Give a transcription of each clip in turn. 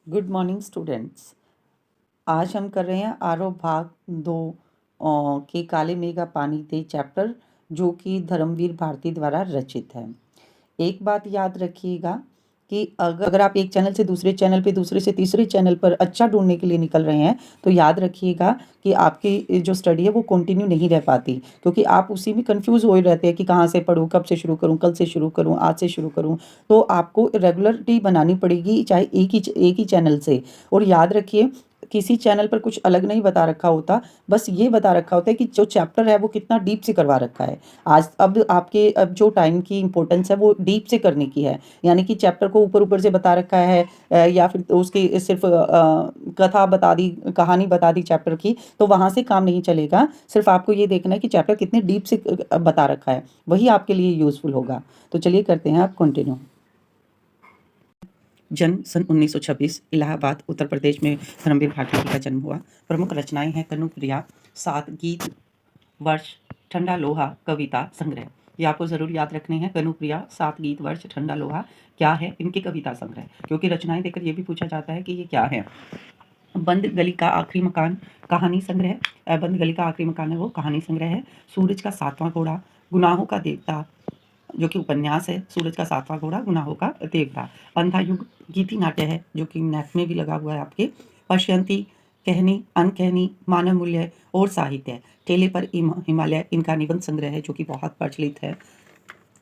Good morning students. आज हम कर रहे हैं आरव भाग 2 के काले मेघ का पानी दे चैप्टर, जो कि धर्मवीर भारती द्वारा रचित है। एक बात याद रखिएगा कि अगर आप एक चैनल से दूसरे चैनल पे, दूसरे से तीसरे चैनल पर अच्छा ढूंढने के लिए निकल रहे हैं, तो याद रखिएगा कि आपकी जो स्टडी है वो कंटिन्यू नहीं रह पाती, क्योंकि आप उसी में कंफ्यूज हो ही रहते हैं कि कहाँ से पढूं, कब से शुरू करूं, कल से शुरू करूं, आज से शुरू करूं। तो आपको रेगुलरिटी बनानी पड़ेगी, चाहे एक ही चैनल से। और याद रखिए, किसी चैनल पर कुछ अलग नहीं बता रखा होता, बस ये बता रखा होता है कि जो चैप्टर है वो कितना डीप से करवा रखा है। अब जो टाइम की इंपॉर्टेंस है वो डीप से करने की है, यानी कि चैप्टर को ऊपर ऊपर से बता रखा है, या फिर तो उसकी सिर्फ कथा बता दी, कहानी बता दी चैप्टर की, तो वहां से काम नहीं चलेगा। सिर्फ आपको ये देखना है कि चैप्टर कितने डीप से बता रखा है, वही आपके लिए यूजफुल होगा। तो चलिए करते हैं आप कंटिन्यू। जन्म सन 1926, इलाहाबाद उत्तर प्रदेश में धर्मवीर भारती जी का जन्म हुआ। प्रमुख रचनाएं हैं कनुप्रिया, सात गीत, वर्ष, ठंडा लोहा, कविता संग्रह। ये आपको जरूर याद रखने हैं। कनुप्रिया, सात गीत, वर्ष, ठंडा लोहा क्या है? इनके कविता संग्रह, क्योंकि रचनाएं देखकर ये भी पूछा जाता है कि ये क्या है। बंद गली का आखिरी मकान, कहानी संग्रह। बंद गली का आखिरी मकान है वो कहानी संग्रह है। सूरज का सातवां घोड़ा, गुनाहों का देवता, जो कि उपन्यास है। सूरज का सातवां घोड़ा, गुनाहों का देवता। अंधा युग गीति नाट्य है, जो कि नेट में भी लगा हुआ है आपके। पश्यंती, कहनी, अनकहनी, मानव मूल्य और साहित्य। ठेले पर हिमालय इनका निबंध संग्रह है, जो कि बहुत प्रचलित है,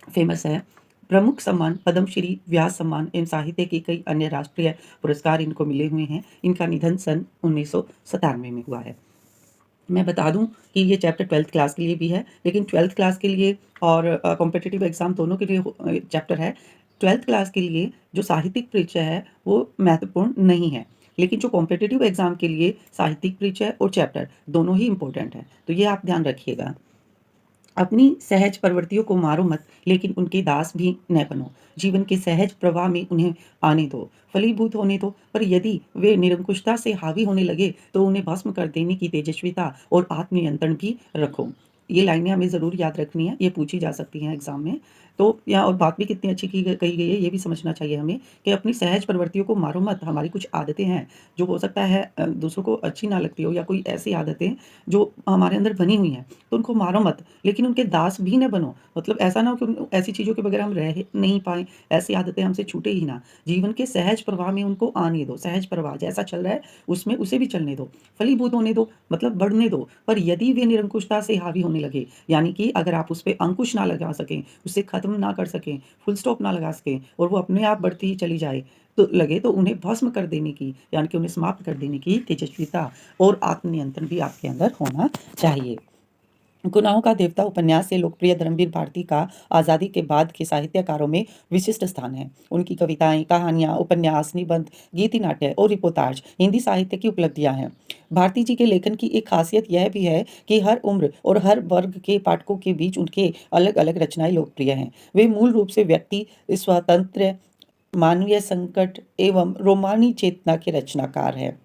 फेमस है। प्रमुख सम्मान पद्मश्री, व्यास सम्मान एवं साहित्य के कई अन्य राष्ट्रीय पुरस्कार इनको मिले हुए हैं। इनका निधन सन 1997 में हुआ है। मैं बता दूं कि ये चैप्टर 12th क्लास के लिए भी है, लेकिन 12th क्लास के लिए और कॉम्पिटिटिव एग्जाम दोनों के लिए चैप्टर है। 12th क्लास के लिए जो साहित्यिक परिचय है वो महत्वपूर्ण नहीं है, लेकिन जो कॉम्पिटिटिव एग्जाम के लिए साहित्यिक परिचय और चैप्टर दोनों ही इंपॉर्टेंट है, तो ये आप ध्यान रखिएगा। अपनी सहज प्रवृत्तियों को मारो मत, लेकिन उनके दास भी न बनो। जीवन के सहज प्रवाह में उन्हें आने दो, फलीभूत होने दो, पर यदि वे निरंकुशता से हावी होने लगे तो उन्हें भस्म कर देने की तेजस्विता और आत्मनियंत्रण भी रखो। ये लाइनें हमें ज़रूर याद रखनी है, ये पूछी जा सकती हैं एग्जाम में। तो यहाँ और बात भी कितनी अच्छी कही गई है, ये भी समझना चाहिए हमें कि अपनी सहज प्रवृत्तियों को मारो मत। हमारी कुछ आदतें हैं जो हो सकता है दूसरों को अच्छी ना लगती हो, या कोई ऐसी आदतें जो हमारे अंदर बनी हुई हैं, तो उनको मारो मत, लेकिन उनके दास भी न बनो। मतलब ऐसा ना हो कि ऐसी चीज़ों के बगैर हम रह नहीं पाएँ, ऐसी आदतें हमसे छूटे ही ना। जीवन के सहज प्रवाह में उनको आने दो, सहज प्रवाह जैसा चल रहा है उसमें उसे भी चलने दो, फलीभूत होने दो, मतलब बढ़ने दो। पर यदि वे निरंकुशता से हावी होने लगे, यानी कि अगर आप उस पे अंकुश ना लगा सकें, उसे खत्म ना कर सकें, फुल स्टॉप ना लगा सकें, और वो अपने आप बढ़ती ही चली जाए, तो उन्हें भस्म कर देने की, यानी कि उन्हें समाप्त कर देने की तेजस्विता और आत्मनियंत्रण भी आपके अंदर होना चाहिए। गुनाहों का देवता उपन्यास से लोकप्रिय धर्मवीर भारती का आज़ादी के बाद के साहित्यकारों में विशिष्ट स्थान है। उनकी कविताएं, कहानियां, उपन्यास, निबंध, गीति नाट्य और रिपोर्टाज हिंदी साहित्य की उपलब्धियां हैं। भारती जी के लेखन की एक खासियत यह भी है कि हर उम्र और हर वर्ग के पाठकों के बीच उनके अलग अलग रचनाएं लोकप्रिय हैं। वे मूल रूप से व्यक्ति स्वातंत्र्य, मानवीय संकट एवं रोमानी चेतना के रचनाकार हैं।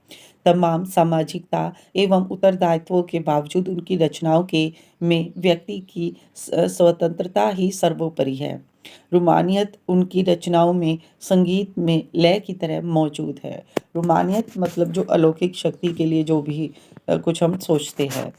तमाम सामाजिकता एवं उत्तरदायित्वों के बावजूद उनकी रचनाओं के में व्यक्ति की स्वतंत्रता ही सर्वोपरि है। रूमानियत उनकी रचनाओं में संगीत में लय की तरह मौजूद है। रूमानियत मतलब जो अलौकिक शक्ति के लिए जो भी कुछ हम सोचते हैं,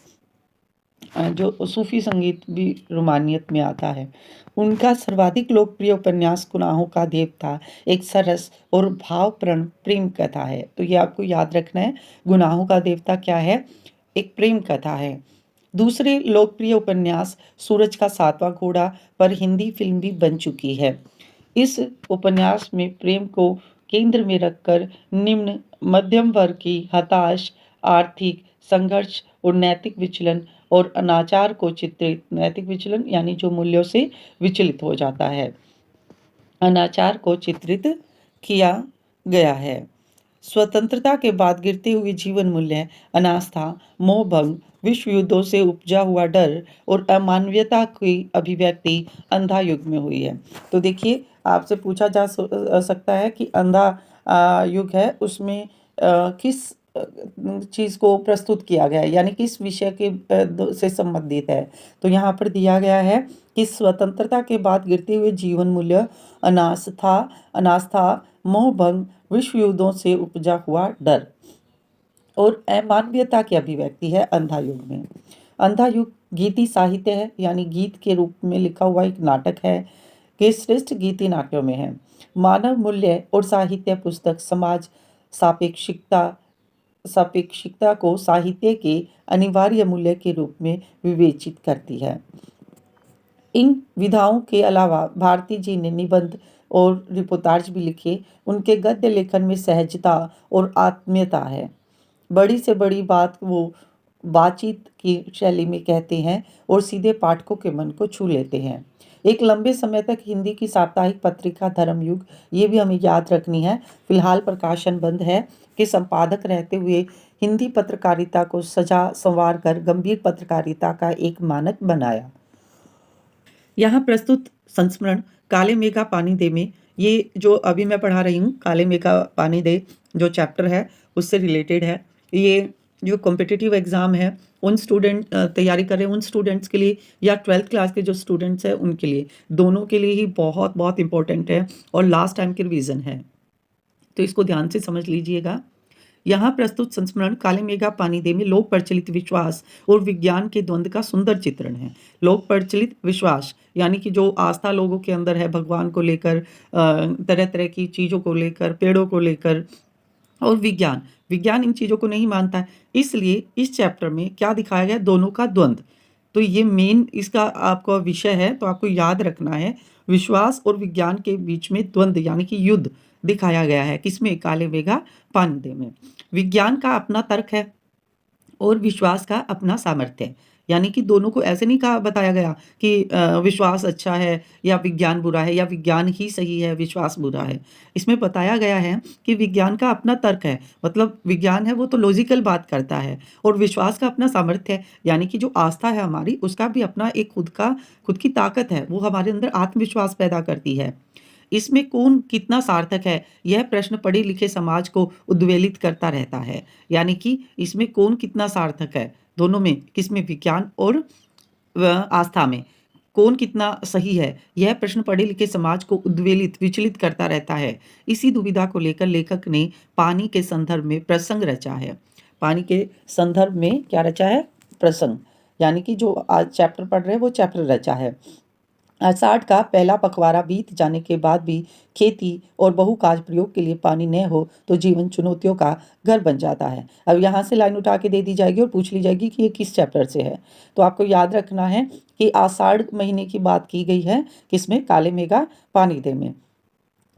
जो सूफी संगीत भी रोमानियत में आता है। उनका सर्वाधिक लोकप्रिय उपन्यास गुनाहों का देवता एक सरस और भावपूर्ण प्रेम कथा है। तो ये आपको याद रखना है, गुनाहों का देवता क्या है? एक प्रेम कथा है। दूसरे लोकप्रिय उपन्यास सूरज का सातवां घोड़ा पर हिंदी फिल्म भी बन चुकी है। इस उपन्यास में प्रेम को केंद्र में रखकर निम्न मध्यम वर्ग की हताश, आर्थिक संघर्ष और नैतिक विचलन और अनाचार को चित्रित, नैतिक विचलन यानी जो मूल्यों से विचलित हो जाता है, अनाचार को चित्रित किया गया है। स्वतंत्रता के बाद गिरते हुए जीवन मूल्य, अनास्था, मोहभंग, विश्व युद्धों से उपजा हुआ डर और अमानवीयता की अभिव्यक्ति अंधा युग में हुई है। तो देखिए, आपसे पूछा जा सकता है कि अंधा युग है, उसमें किस चीज़ को प्रस्तुत किया गया है, यानी किस विषय के से संबंधित है। तो यहाँ पर दिया गया है कि स्वतंत्रता के बाद गिरते हुए जीवन मूल्य, अनास्था अनास्था मोह भंग, विश्व युद्धों से उपजा हुआ डर और अमानवीयता की अभिव्यक्ति है अंधा युग में। अंधा युग गीति साहित्य है, यानी गीत के रूप में लिखा हुआ एक नाटक है कि श्रेष्ठ गीति नाट्यों में है। मानव मूल्य और साहित्य पुस्तक समाज सापेक्षिकता सापेक्षिकता को साहित्य के अनिवार्य मूल्य के रूप में विवेचित करती है। इन विधाओं के अलावा भारती जी ने निबंध और रिपोर्टाज भी लिखे। उनके गद्य लेखन में सहजता और आत्मीयता है। बड़ी से बड़ी बात वो बातचीत की शैली में कहते हैं और सीधे पाठकों के मन को छू लेते हैं। एक लंबे समय तक हिंदी की साप्ताहिक पत्रिका धर्मयुग, ये भी हमें याद रखनी है, फिलहाल प्रकाशन बंद है, के संपादक रहते हुए हिंदी पत्रकारिता को सजा संवार कर गंभीर पत्रकारिता का एक मानक बनाया। यहाँ प्रस्तुत संस्मरण काले मेघा पानी दे में, ये जो अभी मैं पढ़ा रही हूँ काले मेघा पानी दे जो चैप्टर है उससे रिलेटेड है। ये जो कॉम्पिटिटिव एग्ज़ाम है उन स्टूडेंट तैयारी कर रहे हैं उन स्टूडेंट्स के लिए, या 12th क्लास के जो स्टूडेंट्स हैं उनके लिए, दोनों के लिए ही बहुत बहुत इंपॉर्टेंट है और लास्ट टाइम की रिवीजन है, तो इसको ध्यान से समझ लीजिएगा। यहाँ प्रस्तुत संस्मरण काले मेघा पानी दे में लोक प्रचलित विश्वास और विज्ञान के द्वंद्व का सुंदर चित्रण है। लोक प्रचलित विश्वास यानी कि जो आस्था लोगों के अंदर है भगवान को लेकर, तरह तरह की चीज़ों को लेकर, पेड़ों को लेकर, और विज्ञान विज्ञान इन चीज़ों को नहीं मानता है। इसलिए इस चैप्टर में क्या दिखाया गया, दोनों का द्वंद्व। तो ये मेन इसका आपका विषय है, तो आपको याद रखना है विश्वास और विज्ञान के बीच में द्वंद्व यानी कि युद्ध दिखाया गया है। किसमें, काले मेघा पानी दे में। विज्ञान का अपना तर्क है और विश्वास का अपना सामर्थ्य है, यानी कि दोनों को ऐसे नहीं कहा बताया गया कि विश्वास अच्छा है या विज्ञान बुरा है, या विज्ञान ही सही है विश्वास बुरा है। इसमें बताया गया है कि विज्ञान का अपना तर्क है, मतलब विज्ञान है वो तो लॉजिकल बात करता है, और विश्वास का अपना सामर्थ्य है, यानी कि जो आस्था है हमारी उसका भी अपना एक खुद की ताकत है, वो हमारे अंदर आत्मविश्वास पैदा करती है। इसमें कौन कितना सार्थक है, यह प्रश्न पढ़े लिखे समाज को उद्वेलित करता रहता है। यानी कि इसमें कौन कितना सार्थक है, दोनों में, किसमें, विज्ञान और आस्था में कौन कितना सही है, यह प्रश्न पढ़े लिखे समाज को उद्वेलित विचलित करता रहता है। इसी दुविधा को लेकर लेखक ने पानी के संदर्भ में प्रसंग रचा है। पानी के संदर्भ में क्या रचा है, प्रसंग, यानी कि जो आज चैप्टर पढ़ रहे हैं वो चैप्टर रचा है। आषाढ़ का पहला पखवाड़ा बीत जाने के बाद भी खेती और बहुकाज प्रयोग के लिए पानी न हो तो जीवन चुनौतियों का घर बन जाता है। अब यहाँ से लाइन उठा के दे दी जाएगी और पूछ ली जाएगी कि ये किस चैप्टर से है। तो आपको याद रखना है कि आषाढ़ महीने की बात की गई है, किसमें, काले मेघा पानी दे में।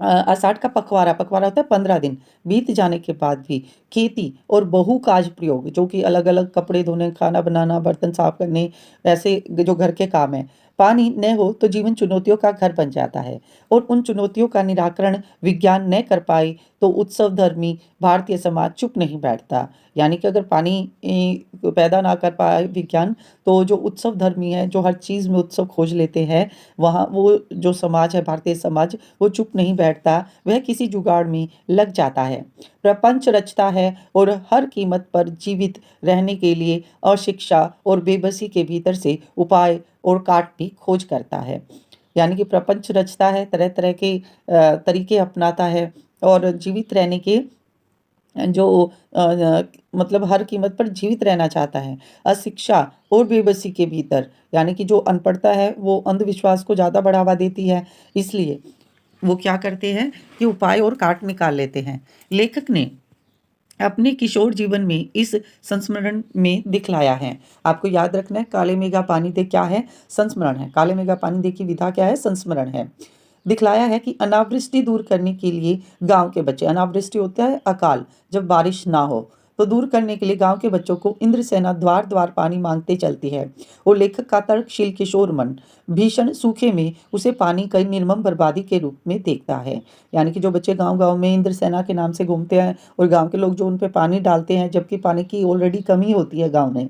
आषाढ़ का पखवाड़ा, पखवाड़ा होता है 15 दिन, बीत जाने के बाद भी खेती और बहुकाज प्रयोग, जो कि अलग अलग कपड़े धोने, खाना बनाना, बर्तन साफ करने, ऐसे जो घर के काम है, पानी न हो तो जीवन चुनौतियों का घर बन जाता है। और उन चुनौतियों का निराकरण विज्ञान न कर पाए तो उत्सव धर्मी भारतीय समाज चुप नहीं बैठता। यानी कि अगर पानी पैदा ना कर पाए विज्ञान, तो जो उत्सव धर्मी है, जो हर चीज़ में उत्सव खोज लेते हैं, वहाँ वो जो समाज है, भारतीय समाज, वो चुप नहीं बैठता, वह किसी जुगाड़ में लग जाता है, प्रपंच रचता है और हर कीमत पर जीवित रहने के लिए अशिक्षा और बेबसी के भीतर से उपाय और काट भी खोज करता है। यानी कि प्रपंच रचता है, तरह तरह के तरीके अपनाता है और जीवित रहने के जो मतलब हर कीमत पर जीवित रहना चाहता है। अशिक्षा और बेबसी के भीतर, यानी कि जो अनपढ़ता है वो अंधविश्वास को ज़्यादा बढ़ावा देती है, इसलिए वो क्या करते हैं कि उपाय और काट निकाल लेते हैं। लेखक ने अपने किशोर जीवन में इस संस्मरण में दिखलाया है। आपको याद रखना है काले मेघा पानी दे क्या है, संस्मरण है। काले मेघा पानी दे की विधा क्या है, संस्मरण है। दिखलाया है कि अनावृष्टि दूर करने के लिए गांव के बच्चे, अनावृष्टि होता है अकाल, जब बारिश ना हो, तो दूर करने के लिए गांव के बच्चों को इंद्रसेना द्वार द्वार पानी मांगते चलती है। और लेखक का तर्कशील किशोर मन भीषण सूखे में उसे पानी की निर्मम बर्बादी के रूप में देखता है। यानी कि जो बच्चे गांव गांव में इंद्रसेना के नाम से घूमते हैं और गांव के लोग जो उन पे पानी डालते हैं, जबकि पानी की ऑलरेडी कमी होती है गांव में,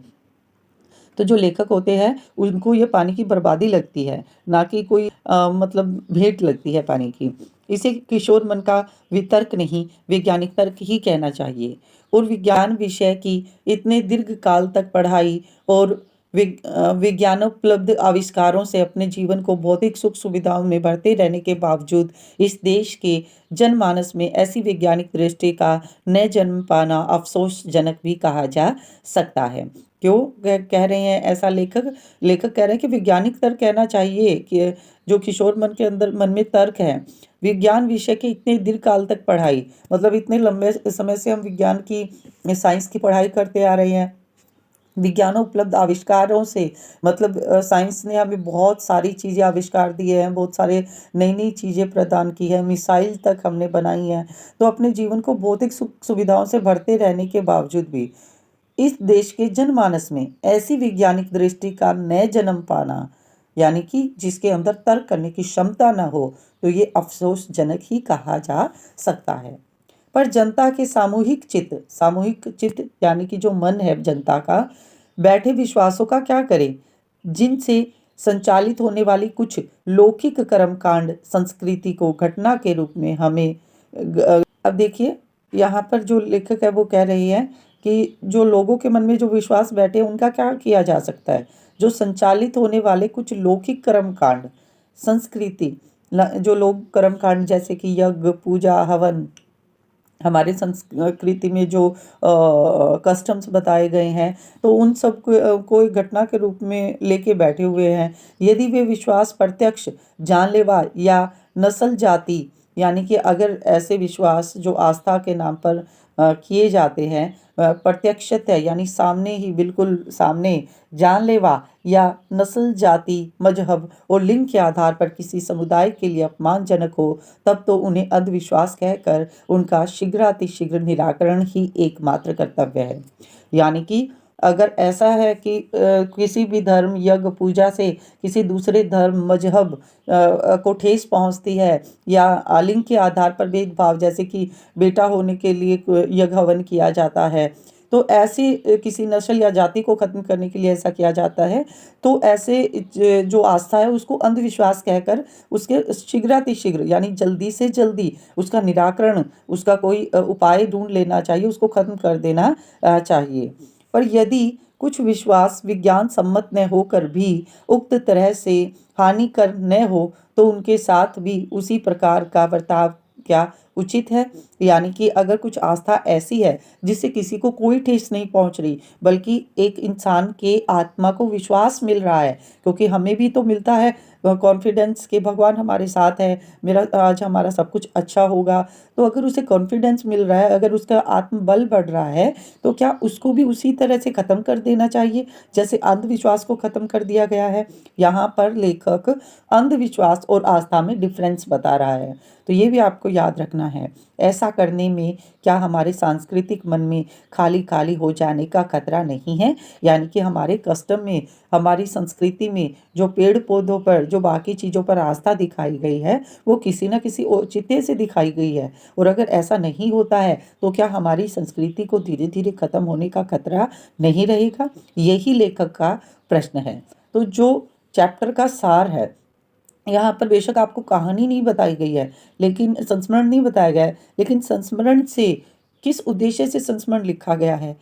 तो जो लेखक होते हैं उनको ये पानी की बर्बादी लगती है, ना कि कोई मतलब भेंट लगती है पानी की। इसे किशोर मन का वितर्क नहीं, वैज्ञानिक तर्क ही कहना चाहिए। और विज्ञान विषय की इतने दीर्घ काल तक पढ़ाई और विज्ञानोपलब्ध आविष्कारों से अपने जीवन को भौतिक सुख सुविधाओं में भरते रहने के बावजूद इस देश के जनमानस में ऐसी वैज्ञानिक दृष्टि का नए जन्म पाना अफसोसजनक भी कहा जा सकता है। क्यों कह रहे हैं ऐसा लेखक? लेखक कह रहे हैं कि वैज्ञानिक तर्क कहना चाहिए कि जो किशोर मन में तर्क है, विज्ञान विषय की इतने दीर्घ काल तक पढ़ाई, मतलब इतने लंबे समय से हम विज्ञान की, साइंस की पढ़ाई करते आ रहे हैं। विज्ञानोपलब्ध आविष्कारों से मतलब साइंस ने हमें बहुत सारी चीज़ें आविष्कार दिए हैं, बहुत सारे नई नई चीज़ें प्रदान की है, मिसाइल तक हमने बनाई हैं। तो अपने जीवन को भौतिक सुख सुविधाओं से भरते रहने के बावजूद भी इस देश के जनमानस में ऐसी वैज्ञानिक दृष्टि का नए जन्म पाना, यानी कि जिसके अंदर तर्क करने की क्षमता न हो, तो ये अफसोसजनक ही कहा जा सकता है। पर जनता के सामूहिक चित्त यानी कि जो मन है जनता का, बैठे विश्वासों का क्या करें, जिनसे संचालित होने वाली कुछ लौकिक कर्मकांड संस्कृति को घटना के रूप में हमें अब देखिए यहाँ पर जो लेखक है वो कह रही है कि जो लोगों के मन में जो विश्वास बैठे उनका क्या किया जा सकता है। जो संचालित होने वाले कुछ लौकिक कर्मकांड संस्कृति, जो लोग कर्मकांड जैसे कि यज्ञ पूजा हवन, हमारे संस्कृति में जो कस्टम्स बताए गए हैं, तो उन सब को एक घटना के रूप में लेके बैठे हुए हैं। यदि वे विश्वास प्रत्यक्ष जानलेवा या नस्ल जाति, यानी कि अगर ऐसे विश्वास जो आस्था के नाम पर किए जाते हैं, प्रत्यक्षतः यानी सामने ही बिल्कुल सामने जानलेवा या नस्ल जाति मजहब और लिंग के आधार पर किसी समुदाय के लिए अपमानजनक हो, तब तो उन्हें अंधविश्वास कहकर उनका शीघ्रातिशीघ्र निराकरण ही एकमात्र कर्तव्य है। यानी कि अगर ऐसा है कि किसी भी धर्म यज्ञ पूजा से किसी दूसरे धर्म मजहब को ठेस पहुंचती है, या लिंग के आधार पर भेदभाव, जैसे कि बेटा होने के लिए यज्ञ हवन किया जाता है, तो ऐसी किसी नस्ल या जाति को खत्म करने के लिए ऐसा किया जाता है, तो ऐसे जो आस्था है उसको अंधविश्वास कहकर उसके शीघ्रातिशीघ्र यानी जल्दी से जल्दी उसका निराकरण, उसका कोई उपाय ढूंढ लेना चाहिए, उसको खत्म कर देना चाहिए। पर यदि कुछ विश्वास विज्ञान सम्मत न होकर भी उक्त तरह से हानिकर न हो, तो उनके साथ भी उसी प्रकार का बर्ताव क्या उचित है? यानी कि अगर कुछ आस्था ऐसी है जिससे किसी को कोई ठेस नहीं पहुंच रही, बल्कि एक इंसान के आत्मा को विश्वास मिल रहा है, क्योंकि हमें भी तो मिलता है कॉन्फिडेंस कि भगवान हमारे साथ है, मेरा आज हमारा सब कुछ अच्छा होगा। तो अगर उसे कॉन्फिडेंस मिल रहा है, अगर उसका आत्मबल बढ़ रहा है, तो क्या उसको भी उसी तरह से ख़त्म कर देना चाहिए जैसे अंधविश्वास को ख़त्म कर दिया गया है? यहाँ पर लेखक अंधविश्वास और आस्था में डिफरेंस बता रहा है, तो ये भी आपको याद रखना है। ऐसा करने में क्या हमारे सांस्कृतिक मन में खाली खाली हो जाने का खतरा नहीं है? यानी कि हमारे कस्टम में, हमारी संस्कृति में जो पेड़ पौधों पर, जो बाकी चीज़ों पर आस्था दिखाई गई है, वो किसी न किसी औचित्य से दिखाई गई है। और अगर ऐसा नहीं होता है, तो क्या हमारी संस्कृति को धीरे धीरे खत्म होने का खतरा नहीं रहेगा? यही लेखक का प्रश्न है। तो जो चैप्टर का सार है, यहाँ पर बेशक आपको कहानी नहीं बताई गई है, लेकिन संस्मरण नहीं बताया गया है, लेकिन संस्मरण से किस उद्देश्य से संस्मरण लिखा गया है,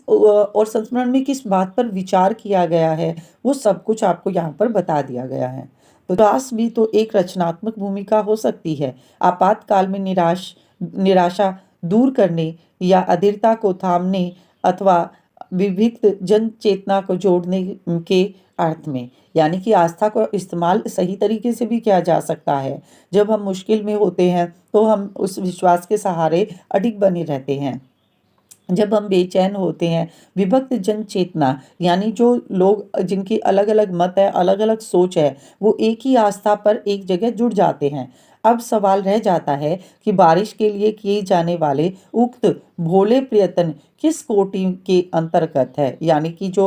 और संस्मरण में किस बात पर विचार किया गया है, वो सब कुछ आपको यहाँ पर बता दिया गया है। तो दास भी तो एक रचनात्मक भूमिका हो सकती है। आपातकाल में निराशा दूर करने या अधीरता को थामने, अथवा विविक्त जन चेतना को जोड़ने के अर्थ में। यानी कि आस्था को इस्तेमाल सही तरीके से भी किया जा सकता है। जब हम मुश्किल में होते हैं, तो हम उस विश्वास के सहारे अडिग बने रहते हैं। जब हम बेचैन होते हैं, विभक्त जन चेतना यानी जो लोग जिनकी अलग अलग मत है, अलग अलग सोच है, वो एक ही आस्था पर एक जगह जुड़ जाते हैं। अब सवाल रह जाता है कि बारिश के लिए किए जाने वाले उक्त भोले प्रयत्न किस कोटि के अंतर्गत है। यानी कि जो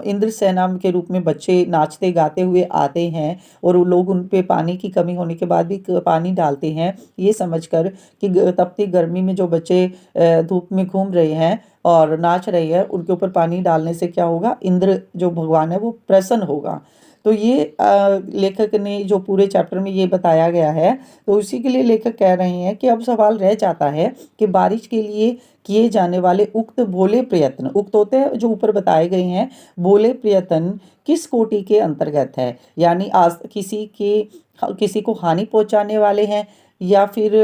इंद्र सेना के रूप में बच्चे नाचते गाते हुए आते हैं, और वो लोग उन पे पानी की कमी होने के बाद भी पानी डालते हैं, ये समझकर कि तपती गर्मी में जो बच्चे धूप में घूम रहे हैं और नाच रहे हैं, उनके ऊपर पानी डालने से क्या होगा, इंद्र जो भगवान है वो प्रसन्न होगा। तो ये लेखक ने जो पूरे चैप्टर में ये बताया गया है, तो उसी के लिए लेखक कह रहे हैं कि अब सवाल रह जाता है कि बारिश के लिए किए जाने वाले उक्त भोले प्रयत्न, उक्त होते हैं जो ऊपर बताए गए हैं, भोले प्रयत्न किस कोटि के अंतर्गत है, यानी आज किसी को हानि पहुंचाने वाले हैं या फिर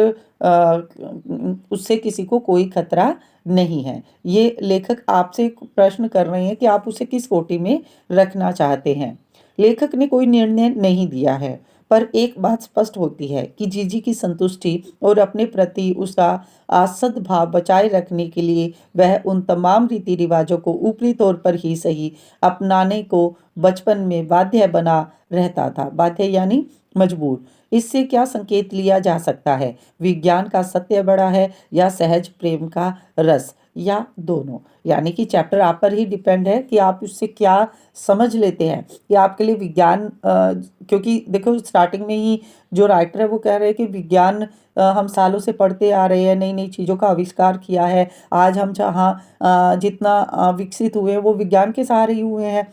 उससे किसी को कोई खतरा नहीं है। ये लेखक आपसे प्रश्न कर रहे हैं कि आप उसे किस कोटि में रखना चाहते हैं। लेखक ने कोई निर्णय नहीं दिया है, पर एक बात स्पष्ट होती है कि जीजी की संतुष्टि और अपने प्रति उसका आसक्त भाव बचाए रखने के लिए वह उन तमाम रीति रिवाजों को ऊपरी तौर पर ही सही अपनाने को बचपन में बाध्य बना रहता था। बाध्य यानी मजबूर। इससे क्या संकेत लिया जा सकता है? विज्ञान का सत्य बड़ा है या सहज प्रेम का रस, या दोनों? यानी कि चैप्टर आप पर ही डिपेंड है कि आप उससे क्या समझ लेते हैं कि आपके लिए विज्ञान क्योंकि देखो स्टार्टिंग में ही जो राइटर है वो कह रहे हैं कि विज्ञान हम सालों से पढ़ते आ रहे हैं, नई नई चीज़ों का आविष्कार किया है, आज हम जहाँ जितना विकसित हुए हैं वो विज्ञान के सहारे ही हुए हैं।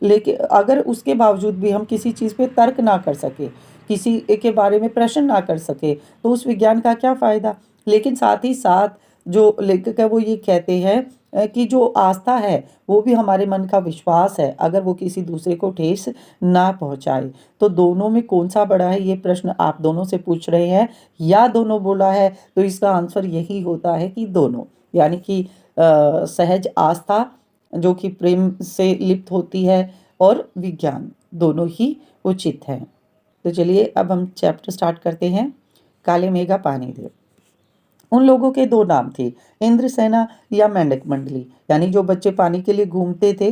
लेकिन अगर उसके बावजूद भी हम किसी चीज़ पे तर्क ना कर सके, किसी के बारे में प्रश्न ना कर सके, तो उस विज्ञान का क्या फ़ायदा? लेकिन साथ ही साथ जो लेखक है वो ये कहते हैं कि जो आस्था है वो भी हमारे मन का विश्वास है, अगर वो किसी दूसरे को ठेस ना पहुंचाए। तो दोनों में कौन सा बड़ा है, ये प्रश्न आप दोनों से पूछ रहे हैं या दोनों बोला है, तो इसका आंसर यही होता है कि दोनों। यानी कि सहज आस्था जो कि प्रेम से लिप्त होती है, और विज्ञान, दोनों ही उचित हैं। तो चलिए अब हम चैप्टर स्टार्ट करते हैं। काले मेघा पानी दे। उन लोगों के दो नाम थे, इंद्रसेना या मेंढक मंडली। यानी जो बच्चे पानी के लिए घूमते थे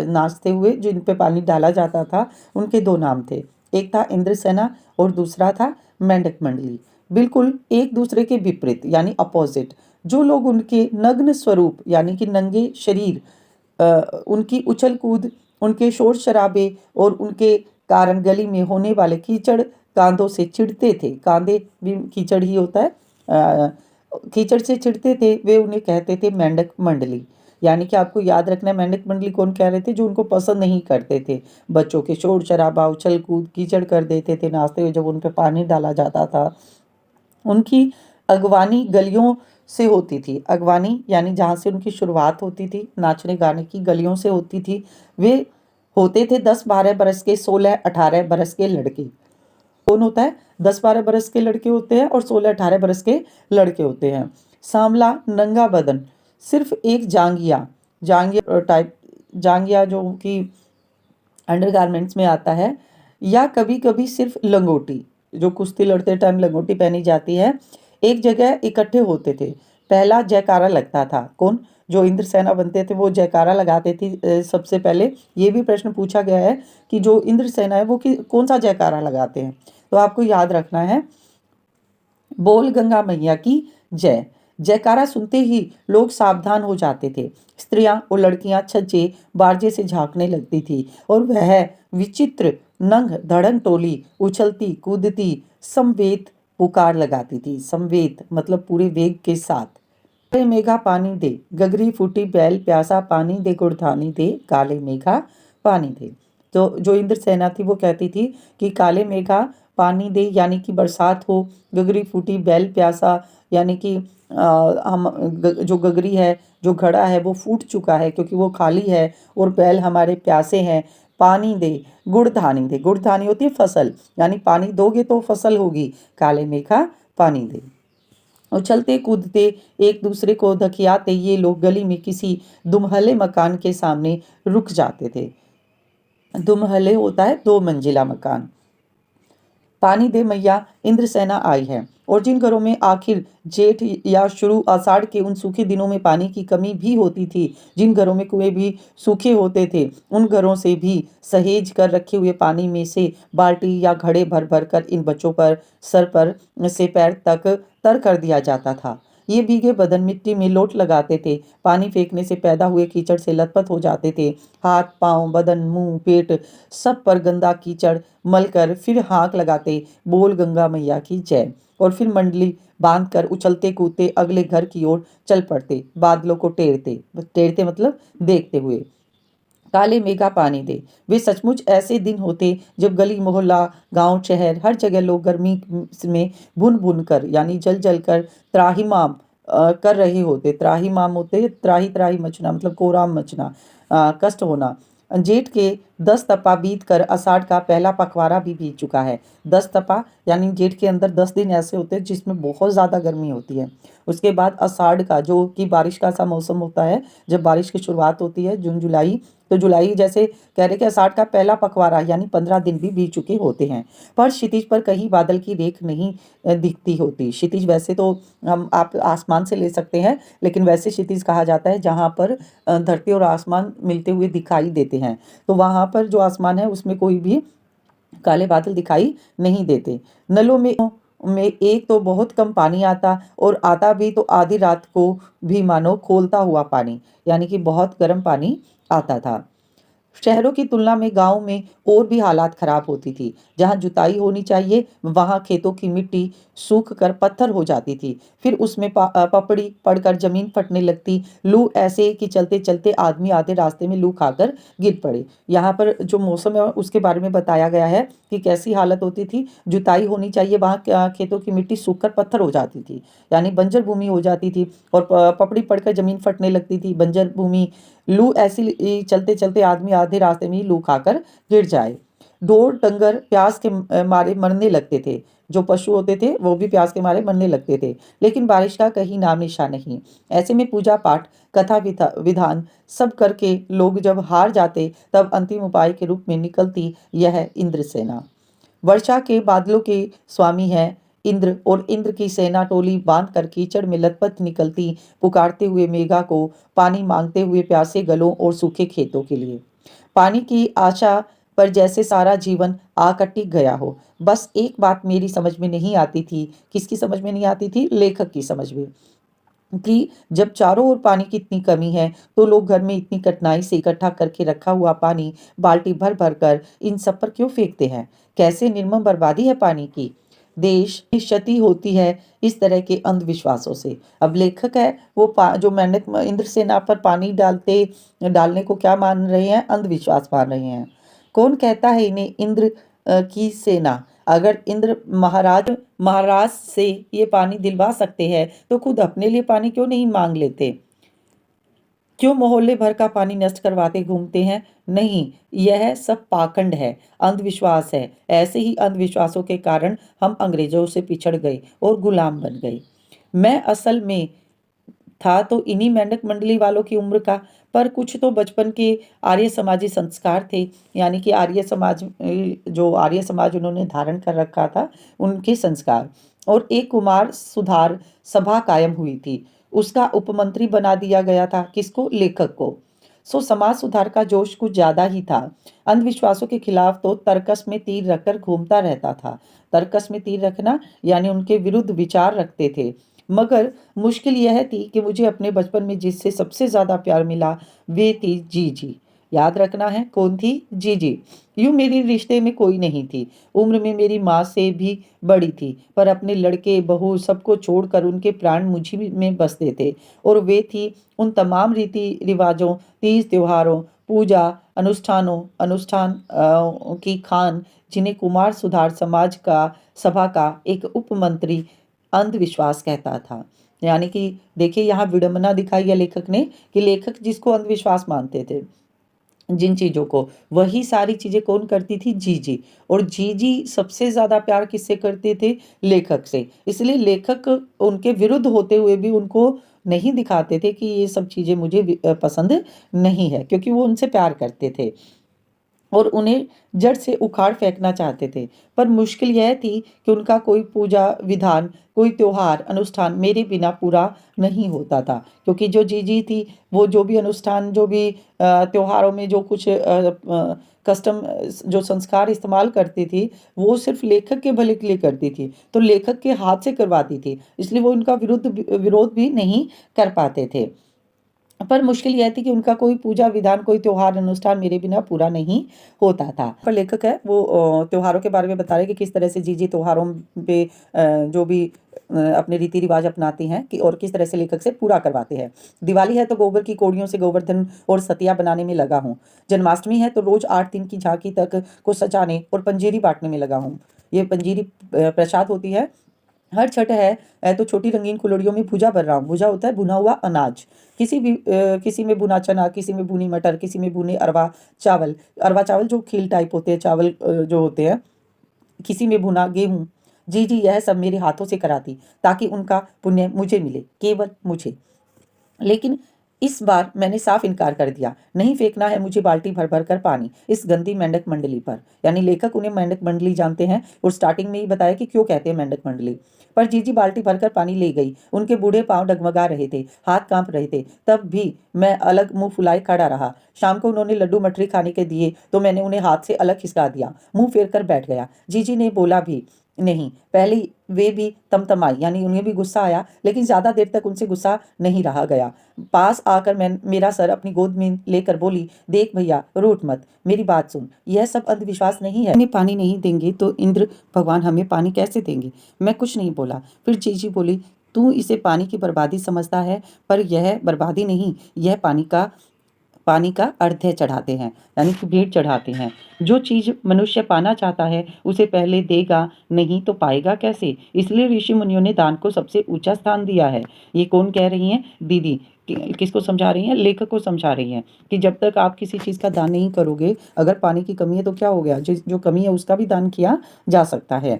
नाचते हुए, जिन पे पानी डाला जाता था, उनके दो नाम थे। एक था इंद्रसेना और दूसरा था मेंढक मंडली। बिल्कुल एक दूसरे के विपरीत यानी अपोजिट। जो लोग उनके नग्न स्वरूप यानी कि नंगे शरीर, उनकी उछल कूद, उनके शोर शराबे और उनके कारण गली में होने वाले कीचड़ कांदों से चिढ़ते थे। कांदे भी कीचड़ ही होता है। कीचड़ से चिढ़ते थे, वे उन्हें कहते थे मेंढक मंडली। यानी कि आपको याद रखना है मेंढक मंडली कौन कह रहे थे? जो उनको पसंद नहीं करते थे। बच्चों के शोर शराबा, उछल कूद, कीचड़ कर देते थे नाचते हुए जब उन पर पानी डाला जाता था। उनकी अगवानी गलियों से होती थी। अगवानी यानी जहाँ से उनकी शुरुआत होती थी नाचने गाने की, गलियों से होती थी। वे होते थे 10-12 बरस के, 16-18 बरस के लड़के। कौन होता है? 10-12 बरस के लड़के होते हैं और 16-18 बरस के लड़के होते हैं। सांवला नंगा बदन, सिर्फ एक जांगिया, जांगिया टाइप, जांगिया जो कि अंडरगारमेंट्स में आता है, या कभी कभी सिर्फ लंगोटी, जो कुश्ती लड़ते टाइम लंगोटी पहनी जाती है, एक जगह इकट्ठे होते थे। पहला जयकारा लगता था। कौन? जो इंद्रसेना बनते थे वो जयकारा लगाते थे। सबसे पहले ये भी प्रश्न पूछा गया है कि जो इंद्रसेना है वो कौन सा जयकारा लगाते हैं, तो आपको याद रखना है, बोल गंगा मैया की जय। जयकारा सुनते ही लोग सावधान हो जाते थे। स्त्रियां और लड़कियां छज्जे बारजे से झांकने लगती थी और वह विचित्र नंग धड़ंग टोली उछलती कूदती समवेत पुकार लगाती थी। समवेत मतलब पूरे वेग के साथ। काले मेघा पानी दे, गगरी फूटी बैल प्यासा पानी दे, गुड़धानी दे, काले मेघा पानी दे। तो जो इंद्रसेना थी वो कहती थी कि काले मेघा पानी दे, यानी कि बरसात हो। गगरी फूटी बैल प्यासा, यानी कि जो गगरी है, जो घड़ा है वो फूट चुका है क्योंकि वो खाली है, और बैल हमारे प्यासे हैं। पानी दे, गुड़धानी दे, गुड़धानी होती है फसल, यानी पानी दोगे तो फसल होगी। काले मेघा पानी दे। उछलते कूदते एक दूसरे को धकियाते ये लोग गली में किसी दुमहले मकान के सामने रुक जाते थे। दुमहले होता है 2 मंजिला मकान। पानी दे मैया, इंद्रसेना आई है। और जिन घरों में आखिर जेठ या शुरू आषाढ़ के उन सूखे दिनों में पानी की कमी भी होती थी, जिन घरों में कुएं भी सूखे होते थे, उन घरों से भी सहेज कर रखे हुए पानी में से बाल्टी या घड़े भर भर कर इन बच्चों पर सर पर से पैर तक तर कर दिया जाता था। ये भीगे बदन मिट्टी में लोट लगाते थे, पानी फेंकने से पैदा हुए कीचड़ से लथपथ हो जाते थे। हाथ पांव बदन मुंह पेट सब पर गंदा कीचड़ मलकर फिर हाँक लगाते, बोल गंगा मैया की जय, और फिर मंडली बांध कर उछलते कूदते अगले घर की ओर चल पड़ते, बादलों को टेरते टेरते मतलब देखते हुए। काले मेघा पानी दे। वे सचमुच ऐसे दिन होते जब गली मोहल्ला, गांव शहर, हर जगह लोग गर्मी में भुन भुन कर यानी जल जल कर त्राहिमाम कर रहे होते। त्राहिमाम होते त्राही त्राही मचना, मतलब कोराम मचना, कष्ट होना। जेठ के 10 तपा बीत कर आषाढ़ का पहला पखवाड़ा भी बीत चुका है। 10 तपा यानी जेठ के अंदर 10 दिन ऐसे होते हैं जिसमें बहुत ज़्यादा गर्मी होती है। उसके बाद आषाढ़ का, जो कि बारिश का सा मौसम होता है, जब बारिश की शुरुआत होती है जून जुलाई, तो जुलाई जैसे कह रहे कि आषाढ़ का पहला पखवाड़ा यानी 15 दिन भी बीत चुके होते हैं। पर क्षितिज पर कहीं बादल की रेख नहीं दिखती होती। क्षितिज वैसे तो हम आप आसमान से ले सकते हैं, लेकिन वैसे क्षितिज कहा जाता है जहाँ पर धरती और आसमान मिलते हुए दिखाई देते हैं। तो वहाँ पर जो आसमान है उसमें कोई भी काले बादल दिखाई नहीं देते। नलों में एक तो बहुत कम पानी आता, और आता भी तो आधी रात को भी मानो खोलता हुआ पानी, यानी कि बहुत गर्म पानी आता था। शहरों की तुलना में गाँव में और भी हालात खराब होती थी। जहाँ जुताई होनी चाहिए वहाँ खेतों की मिट्टी सूख कर पत्थर हो जाती थी। फिर उसमें पपड़ी पड़कर जमीन फटने लगती। लू ऐसे कि चलते चलते आदमी आधे रास्ते में लू खाकर गिर पड़े। यहाँ पर जो मौसम है उसके बारे में बताया गया है कि कैसी हालत होती थी। जुताई होनी चाहिए, वहाँ खेतों की मिट्टी सूख कर पत्थर हो जाती थी, यानी बंजर भूमि हो जाती थी। और पपड़ी पड़कर जमीन फटने लगती थी, बंजर भूमि। लू ऐसी चलते चलते आदमी आधे रास्ते में ही लू खाकर गिर जाए। ढोर डंगर प्यास के मारे मरने लगते थे। जो पशु होते थे वो भी प्यास के मारे मरने लगते थे। लेकिन बारिश का कहीं नाम निशान नहीं। ऐसे में पूजा पाठ, कथा विधान सब करके लोग जब हार जाते, तब अंतिम उपाय के रूप में निकलती यह इंद्रसेना। वर्षा के बादलों के स्वामी है इंद्र, और इंद्र की सेना टोली बांध कर कीचड़ में लथपथ निकलती, पुकारते हुए मेघा को, पानी मांगते हुए प्यासे गलों और सूखे खेतों के लिए। पानी की आशा पर जैसे सारा जीवन आकर टिक गया हो। बस एक बात मेरी समझ में नहीं आती थी। किसकी समझ में नहीं आती थी? लेखक की समझ में। कि जब चारों ओर पानी की इतनी कमी है, तो लोग घर में इतनी कठिनाई से इकट्ठा करके रखा हुआ पानी बाल्टी भर भर कर इन सब पर क्यों फेंकते हैं? कैसे निर्मम बर्बादी है पानी की। देश की क्षति होती है इस तरह के अंधविश्वासों से। अब लेखक है वो जो मेंढक इंद्रसेना पर पानी डालने को क्या मान रहे हैं? अंधविश्वास मान रहे हैं। कौन कहता है इन्हें इंद्र की सेना? अगर इंद्र महाराज से ये पानी दिलवा सकते हैं, तो खुद अपने लिए पानी क्यों नहीं मांग लेते? क्यों मोहल्ले भर का पानी नष्ट करवाते घूमते हैं? नहीं, यह सब पाखंड है, अंधविश्वास है। ऐसे ही अंधविश्वासों के कारण हम अंग्रेजों से पिछड़ गए और गुलाम बन गए। मैं असल में था तो इन्हीं मेंढक मंडली वालों की उम्र का, पर कुछ तो बचपन के आर्य समाजी संस्कार थे, यानी कि आर्य समाज, जो आर्य समाज उन्होंने धारण कर रखा था, उनके संस्कार। और एक कुमार सुधार सभा कायम हुई थी। उसका उपमंत्री बना दिया गया था। किसको? लेखक को। सो समाज सुधार का जोश कुछ ज्यादा ही था। अंधविश्वासों के खिलाफ तो तर्कस में तीर रखकर घूमता रहता था। तर्कस में तीर रखना यानी उनके विरुद्ध विचार रखते थे। मगर मुश्किल यह थी कि मुझे अपने बचपन में जिससे सबसे ज्यादा प्यार मिला वे थी जीजी। याद रखना है, कौन थी? जीजी। यूं मेरी रिश्ते में कोई नहीं थी। उम्र में मेरी माँ से भी बड़ी थी, पर अपने लड़के बहू सबको छोड़कर उनके प्राण मुझी में बसते थे। और वे थी उन तमाम रीति रिवाजों, तीज त्योहारों, पूजा अनुष्ठान की खान, जिन्हें कुमार सुधार समाज का सभा का एक उपमंत्री अंधविश्वास कहता था। यानी कि देखिए यहाँ विडंबना दिखाई है लेखक ने, कि लेखक जिसको अंधविश्वास मानते थे, जिन चीजों को, वही सारी चीजें कौन करती थी? जीजी। और जीजी सबसे ज्यादा प्यार किससे करते थे? लेखक से। इसलिए लेखक उनके विरुद्ध होते हुए भी उनको नहीं दिखाते थे कि ये सब चीजें मुझे पसंद नहीं है, क्योंकि वो उनसे प्यार करते थे और उन्हें जड़ से उखाड़ फेंकना चाहते थे। पर मुश्किल यह थी कि उनका कोई पूजा विधान, कोई त्योहार अनुष्ठान मेरे बिना पूरा नहीं होता था। क्योंकि जो जीजी थी, वो जो भी अनुष्ठान, जो भी त्योहारों में जो कुछ कस्टम, जो संस्कार इस्तेमाल करती थी, वो सिर्फ लेखक के भले के लिए करती थी, तो लेखक के हाथ से करवाती थी। इसलिए वो उनका विरोध भी नहीं कर पाते थे। पर मुश्किल यह थी कि उनका कोई पूजा विधान, कोई त्योहार अनुष्ठान मेरे बिना पूरा नहीं होता था। पर लेखक है वो त्योहारों के बारे में बता रहे हैं कि किस तरह से जीजी त्योहारों पे जो भी अपने रीति रिवाज अपनाते हैं कि और किस तरह से लेखक से पूरा करवाते हैं। दिवाली है तो गोबर की कौड़ियों से गोवर्धन और सतिया बनाने में लगा हूँ। जन्माष्टमी है तो रोज 8 दिन की झांकी तक को सजाने और पंजीरी बांटने में लगा हूँ। ये पंजीरी प्रसाद होती है। हर छठ है तो छोटी रंगीन फुलौड़ियों में भुजा भर रहा हूँ। भुजा होता है भुना हुआ अनाज। किसी में भुना चना, किसी में भुनी मटर, किसी में भुने अरवा चावल। अरवा चावल जो खील टाइप होते हैं, चावल जो होते हैं। किसी में भुना गेहूं। जी जी, यह सब मेरे हाथों से कराती ताकि उनका पुण्य मुझे मिले, केवल मुझे। लेकिन इस बार मैंने साफ इनकार कर दिया। नहीं फेंकना है मुझे बाल्टी भर भर कर पानी इस गंदी मेंढक मंडली पर। यानी लेखक उन्हें मेंढक मंडली जानते हैं और स्टार्टिंग में ही बताया कि क्यों कहते हैं मेंढक मंडली। पर जीजी बाल्टी भरकर पानी ले गई। उनके बूढ़े पांव डगमगा रहे थे, हाथ कांप रहे थे। तब भी मैं अलग मुंह फुलाए खड़ा रहा। शाम को उन्होंने लड्डू मठरी खाने के दिए तो मैंने उन्हें हाथ से अलग खिसका दिया। मुंह फेर कर बैठ गया। जीजी ने बोला भी नहीं। पहले वे भी तमतमाई, यानी उन्हें भी गुस्सा आया, लेकिन ज्यादा देर तक उनसे गुस्सा नहीं रहा गया। पास आकर मैं मेरा सर अपनी गोद में लेकर बोली, देख भैया, रूठ मत, मेरी बात सुन। यह सब अंधविश्वास नहीं है। उन्हें पानी नहीं देंगे तो इंद्र भगवान हमें पानी कैसे देंगे? मैं कुछ नहीं बोला। फिर जीजी बोली, तू इसे पानी की बर्बादी समझता है, पर यह बर्बादी नहीं, यह पानी का अर्ध्य चढ़ाते हैं, यानी कि भेंट चढ़ाते हैं। जो चीज मनुष्य पाना चाहता है उसे पहले देगा, नहीं तो पाएगा कैसे? इसलिए ऋषि मुनियों ने दान को सबसे ऊंचा स्थान दिया है। ये कौन कह रही हैं? दीदी। किसको समझा रही हैं? लेखक को समझा रही हैं कि जब तक आप किसी चीज का दान नहीं करोगे, अगर पानी की कमी है तो क्या हो गया, जो कमी है उसका भी दान किया जा सकता है।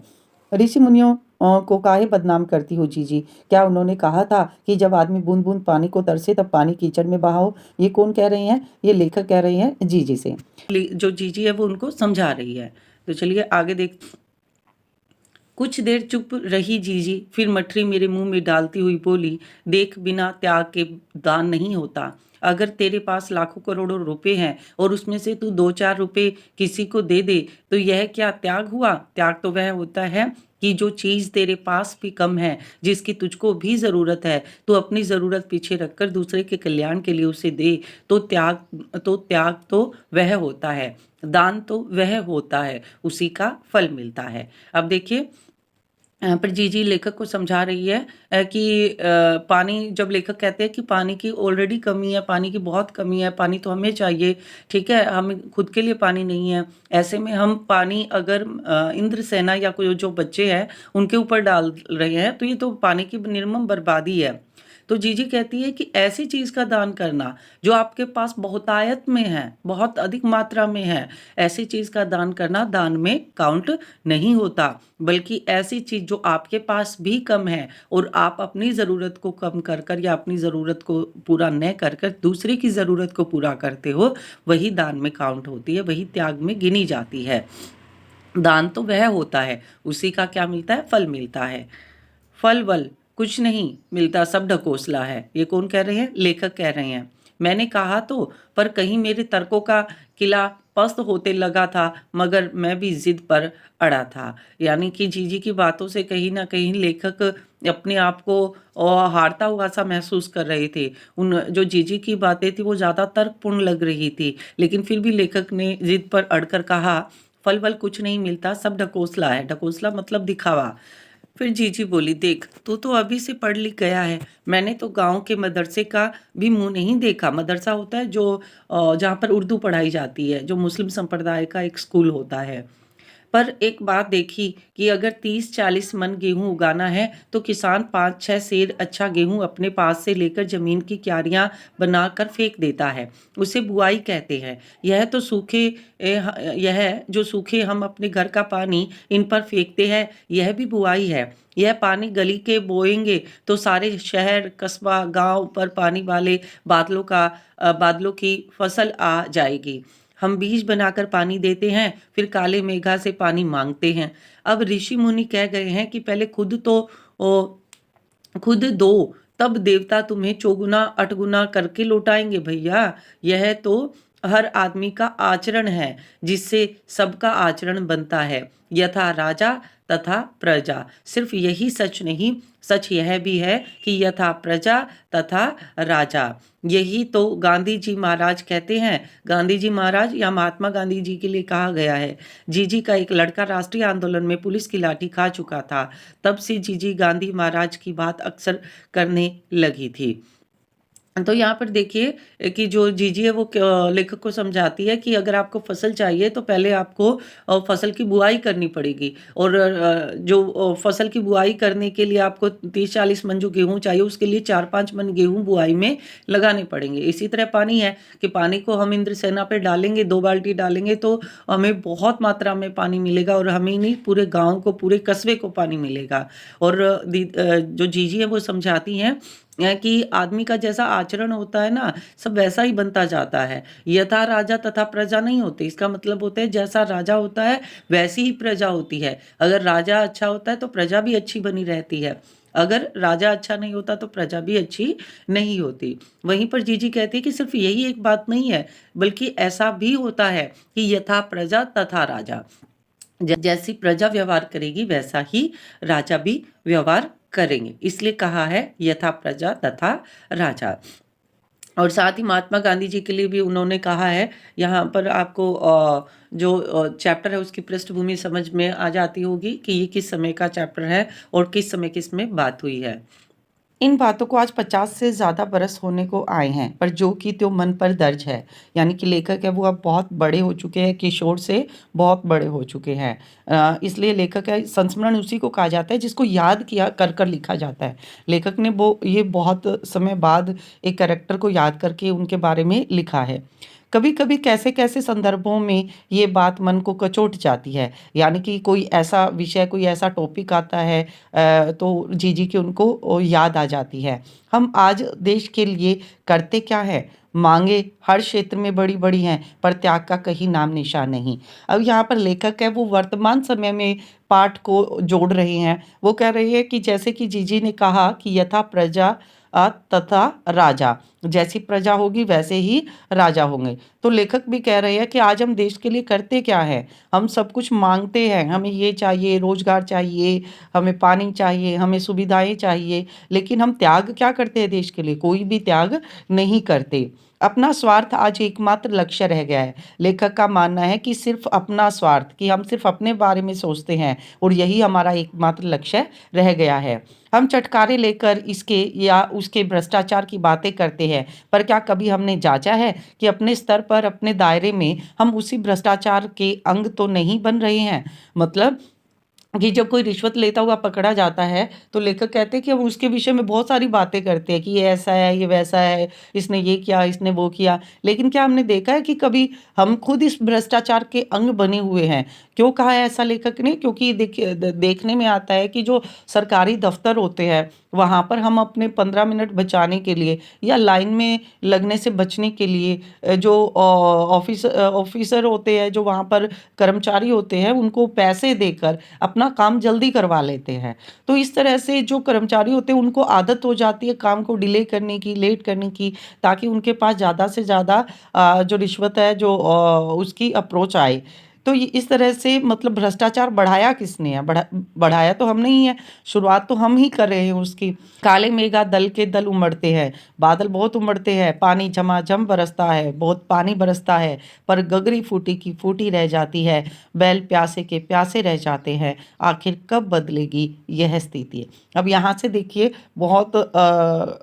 ऋषि मुनियों को काहे बदनाम करती हो जीजी? क्या उन्होंने कहा था कि जब आदमी बूंद बूंद पानी को तरसे तब पानी कीचड़ में बहाओ? ये कौन कह रही हैं? ये लेखक कह रही हैं जीजी से। जो जीजी है वो उनको समझा रही है। तो चलिए आगे देख। कुछ देर चुप रही जीजी, फिर मठरी मेरे मुंह में डालती हुई बोली, देख, बिना त्याग के दान नहीं होता। अगर तेरे पास लाखों करोड़ों रुपए हैं और उसमें से तू 2-4 रुपए किसी को दे दे तो यह क्या त्याग हुआ? त्याग तो वह होता है कि जो चीज तेरे पास भी कम है, जिसकी तुझको भी जरूरत है, तू अपनी जरूरत पीछे रखकर दूसरे के कल्याण के लिए उसे दे। तो त्याग तो वह होता है, दान तो वह होता है, उसी का फल मिलता है। अब देखिए, पर जीजी लेखक को समझा रही है कि पानी, जब लेखक कहते हैं कि पानी की ऑलरेडी कमी है, पानी की बहुत कमी है, पानी तो हमें चाहिए, ठीक है, हमें खुद के लिए पानी नहीं है। ऐसे में हम पानी अगर इंद्र सेना या कोई जो बच्चे हैं उनके ऊपर डाल रहे हैं तो ये तो पानी की निर्मम बर्बादी है। तो जीजी कहती है कि ऐसी चीज का दान करना जो आपके पास बहुतायत में है, बहुत अधिक मात्रा में है, ऐसी चीज का दान करना दान में काउंट नहीं होता। बल्कि ऐसी चीज जो आपके पास भी कम है और आप अपनी ज़रूरत को कम कर कर या अपनी ज़रूरत को पूरा न कर कर दूसरे की ज़रूरत को पूरा करते हो, वही दान में काउंट होती है, वही त्याग में गिनी जाती है। दान तो वह होता है, उसी का क्या मिलता है? फल मिलता है। फल वल कुछ नहीं मिलता, सब ढकोसला है। ये कौन कह रहे हैं? लेखक कह रहे हैं। मैंने कहा तो, पर कहीं मेरे तर्कों का किला पस्त होते लगा था, मगर मैं भी जिद पर अड़ा था। यानी कि जीजी की बातों से कहीं ना कहीं लेखक अपने आप को हारता हुआ सा महसूस कर रहे थे। उन जो जीजी की बातें थी वो ज़्यादा तर्कपूर्ण लग रही थी, लेकिन फिर भी लेखक ने जिद पर अड़कर कहा, फल वल कुछ नहीं मिलता, सब ढकोसला है। ढकोसला मतलब दिखावा। फिर जीजी बोली, देख, तू तो अभी से पढ़ लिख गया है, मैंने तो गांव के मदरसे का भी मुंह नहीं देखा। मदरसा होता है जो जहाँ पर उर्दू पढ़ाई जाती है, जो मुस्लिम संप्रदाय का एक स्कूल होता है। पर एक बात देखी कि अगर 30-40 मन गेहूं उगाना है तो किसान 5-6 सेर अच्छा गेहूं अपने पास से लेकर जमीन की क्यारियां बनाकर फेंक देता है, उसे बुआई कहते हैं। यह तो सूखे यह जो सूखे हम अपने घर का पानी इन पर फेंकते हैं, यह भी बुआई है। यह पानी गली के बोएंगे तो सारे शहर कस्बा गांव पर पानी वाले बादलों की फसल आ जाएगी। हम बीज बनाकर पानी देते हैं, फिर काले मेघा से पानी मांगते हैं। अब ऋषि मुनि कह गए हैं कि पहले खुद दो, तब देवता तुम्हें चौगुना अठगुना करके लौटाएंगे भैया। यह तो हर आदमी का आचरण है जिससे सबका आचरण बनता है, यथा राजा तथा प्रजा। सिर्फ यही सच नहीं, सच यह भी है कि यथा प्रजा तथा राजा। यही तो गांधी जी महाराज कहते हैं। गांधी जी महाराज या महात्मा गांधी जी के लिए कहा गया है। जीजी का एक लड़का राष्ट्रीय आंदोलन में पुलिस की लाठी खा चुका था। तब से जीजी गांधी महाराज की बात अक्सर करने लगी थी। तो यहाँ पर देखिए कि जो जीजी है वो लेखक को समझाती है कि अगर आपको फसल चाहिए तो पहले आपको फसल की बुआई करनी पड़ेगी, और जो फसल की बुआई करने के लिए आपको 30-40 मन जो गेहूं चाहिए उसके लिए 4-5 मन गेहूं बुआई में लगाने पड़ेंगे। इसी तरह पानी है कि पानी को हम इंद्रसेना पे डालेंगे, 2 बाल्टी डालेंगे तो हमें बहुत मात्रा में पानी मिलेगा, और हमें नहीं पूरे गाँव को, पूरे कस्बे को पानी मिलेगा। और जो जीजी है वो समझाती हैं कि आदमी का जैसा आचरण होता है ना, सब वैसा ही बनता जाता है। यथा राजा तथा प्रजा नहीं होती। इसका मतलब होता है जैसा राजा होता है वैसी ही प्रजा होती है। अगर राजा अच्छा होता है तो प्रजा भी अच्छी बनी रहती है, अगर राजा अच्छा नहीं होता तो प्रजा भी अच्छी नहीं होती। वहीं पर जीजी कहती है कि सिर्फ यही एक बात नहीं है, बल्कि ऐसा भी होता है कि यथा प्रजा तथा राजा। जैसी प्रजा व्यवहार करेगी वैसा ही राजा भी व्यवहार करेंगे। इसलिए कहा है यथा प्रजा तथा राजा। और साथ ही महात्मा गांधी जी के लिए भी उन्होंने कहा है। यहाँ पर आपको जो चैप्टर है उसकी पृष्ठभूमि समझ में आ जाती होगी कि ये किस समय का चैप्टर है और किस समय किस में बात हुई है। इन बातों को आज 50 से ज़्यादा बरस होने को आए हैं, पर जो कि त्यों मन पर दर्ज है। यानी कि लेखक है वो अब बहुत बड़े हो चुके हैं, किशोर से बहुत बड़े हो चुके हैं। इसलिए लेखक है, संस्मरण उसी को कहा जाता है जिसको याद किया कर कर लिखा जाता है। लेखक ने वो ये बहुत समय बाद एक कैरेक्टर को याद करके उनके बारे में लिखा है। कभी कभी कैसे कैसे संदर्भों में ये बात मन को कचोट जाती है। यानी कि कोई ऐसा विषय, कोई ऐसा टॉपिक आता है तो जीजी की उनको याद आ जाती है। हम आज देश के लिए करते क्या है? मांगे हर क्षेत्र में बड़ी बड़ी हैं, पर त्याग का कहीं नाम निशान नहीं। अब यहाँ पर लेखक है वो वर्तमान समय में पाठ को जोड़ रहे हैं। वो कह रहे हैं कि जैसे कि जीजी ने कहा कि यथा प्रजा तथा राजा, जैसी प्रजा होगी वैसे ही राजा होंगे। तो लेखक भी कह रहे हैं कि आज हम देश के लिए करते क्या है? हम सब कुछ मांगते हैं, हमें ये चाहिए, रोजगार चाहिए, हमें पानी चाहिए, हमें सुविधाएं चाहिए, लेकिन हम त्याग क्या करते हैं देश के लिए? कोई भी त्याग नहीं करते। अपना स्वार्थ आज एकमात्र लक्ष्य रह गया है। लेखक का मानना है कि सिर्फ अपना स्वार्थ, कि हम सिर्फ अपने बारे में सोचते हैं और यही हमारा एकमात्र लक्ष्य रह गया है। हम चटकारे लेकर इसके या उसके भ्रष्टाचार की बातें करते हैं, पर क्या कभी हमने जांचा है कि अपने स्तर पर, अपने दायरे में हम उसी भ्रष्टाचार के अंग तो नहीं बन रहे हैं? मतलब कि जब कोई रिश्वत लेता हुआ पकड़ा जाता है तो लेखक कहते हैं कि हम उसके विषय में बहुत सारी बातें करते हैं कि ये ऐसा है, ये वैसा है, इसने ये किया, इसने वो किया, लेकिन क्या हमने देखा है कि कभी हम खुद इस भ्रष्टाचार के अंग बने हुए हैं? क्यों कहा है ऐसा लेखक ने? क्योंकि देखने में आता है कि जो सरकारी दफ्तर होते हैं वहाँ पर हम अपने 15 मिनट बचाने के लिए या लाइन में लगने से बचने के लिए जो ऑफिसर होते हैं, जो वहाँ पर कर्मचारी होते हैं, उनको पैसे देकर अपना काम जल्दी करवा लेते हैं। तो इस तरह से जो कर्मचारी होते हैं उनको आदत हो जाती है काम को डिले करने की, लेट करने की, ताकि उनके पास ज़्यादा से ज़्यादा जो रिश्वत है जो उसकी अप्रोच आए। तो ये इस तरह से मतलब भ्रष्टाचार बढ़ाया किसने है? बढ़ाया तो हमने ही है। शुरुआत तो हम ही कर रहे हैं उसकी। काले मेघा दल के दल उमड़ते हैं, बादल बहुत उमड़ते हैं, पानी झमाझम बरसता है, बहुत पानी बरसता है, पर गगरी फूटी की फूटी रह जाती है, बैल प्यासे के प्यासे रह जाते हैं, आखिर कब बदलेगी यह स्थिति? अब यहाँ से देखिए बहुत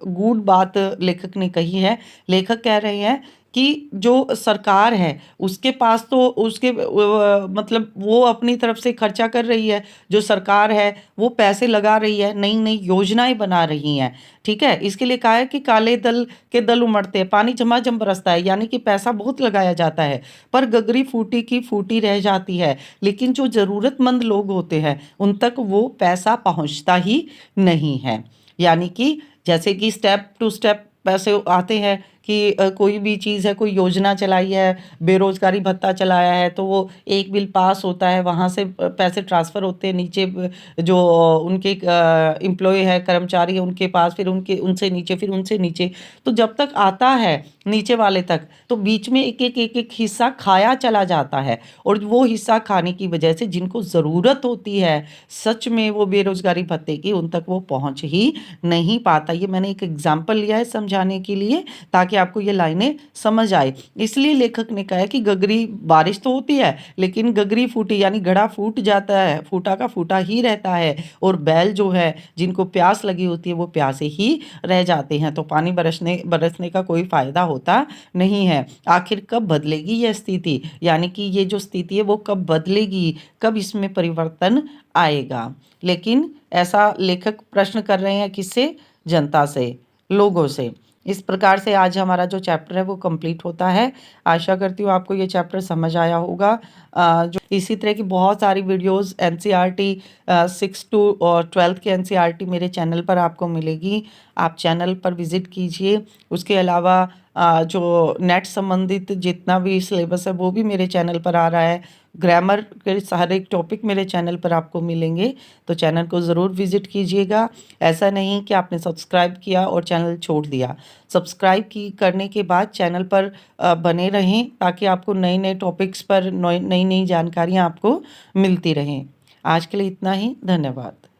गूढ़ बात लेखक ने कही है। लेखक कह रहे हैं कि जो सरकार है उसके पास तो उसके मतलब वो अपनी तरफ से खर्चा कर रही है, जो सरकार है वो पैसे लगा रही है, नई नई योजनाएं बना रही हैं, ठीक है। इसके लिए कहा है कि काले दल के दल उमड़ते हैं, पानी झमाझम बरसता है, यानी कि पैसा बहुत लगाया जाता है, पर गगरी फूटी की फूटी रह जाती है, लेकिन जो ज़रूरतमंद लोग होते हैं उन तक वो पैसा पहुंचता ही नहीं है। यानी कि जैसे कि स्टेप टू स्टेप पैसे आते हैं कि कोई भी चीज़ है, कोई योजना चलाई है, बेरोज़गारी भत्ता चलाया है, तो वो एक बिल पास होता है, वहाँ से पैसे ट्रांसफ़र होते हैं नीचे जो उनके एम्प्लॉयी है, कर्मचारी है, उनके पास, फिर उनके उनसे नीचे, फिर उनसे नीचे। तो जब तक आता है नीचे वाले तक, तो बीच में एक हिस्सा खाया चला जाता है, और वो हिस्सा खाने की वजह से जिनको ज़रूरत होती है सच में वो बेरोज़गारी भत्ते की, उन तक वो पहुँच ही नहीं पाता। ये मैंने एक एग्ज़ाम्पल लिया है समझाने के लिए, ताकि आपको ये लाइनें समझ आए। इसलिए लेखक ने कहा है कि गगरी, बारिश तो होती है लेकिन गगरी फूटी, यानी घड़ा फूट जाता है, फूटा का फूटा ही रहता है, और बैल जो है जिनको प्यास लगी होती है वो प्यासे ही रह जाते हैं। तो पानी बरसने का कोई फ़ायदा होता नहीं है। आखिर कब बदलेगी यह स्थिति, यानी कि ये जो स्थिति है वो कब बदलेगी, कब इसमें परिवर्तन आएगा। लेकिन ऐसा लेखक प्रश्न कर रहे हैं किससे? जनता से, लोगों से। इस प्रकार से आज हमारा जो चैप्टर है वो कंप्लीट होता है। आशा करती हूँ आपको ये चैप्टर समझ आया होगा। जो इसी तरह की बहुत सारी वीडियोस एनसीईआरटी 6 टू और 12th के एनसीईआरटी मेरे चैनल पर आपको मिलेगी। आप चैनल पर विज़िट कीजिए। उसके अलावा जो नेट संबंधित जितना भी सिलेबस है वो भी मेरे चैनल पर आ रहा है। ग्रामर के सारे टॉपिक मेरे चैनल पर आपको मिलेंगे, तो चैनल को ज़रूर विज़िट कीजिएगा। ऐसा नहीं कि आपने सब्सक्राइब किया और चैनल छोड़ दिया। सब्सक्राइब करने के बाद चैनल पर बने रहें, ताकि आपको नए नए टॉपिक्स पर नई नई जानकारियाँ आपको मिलती रहें। आज के लिए इतना ही। धन्यवाद।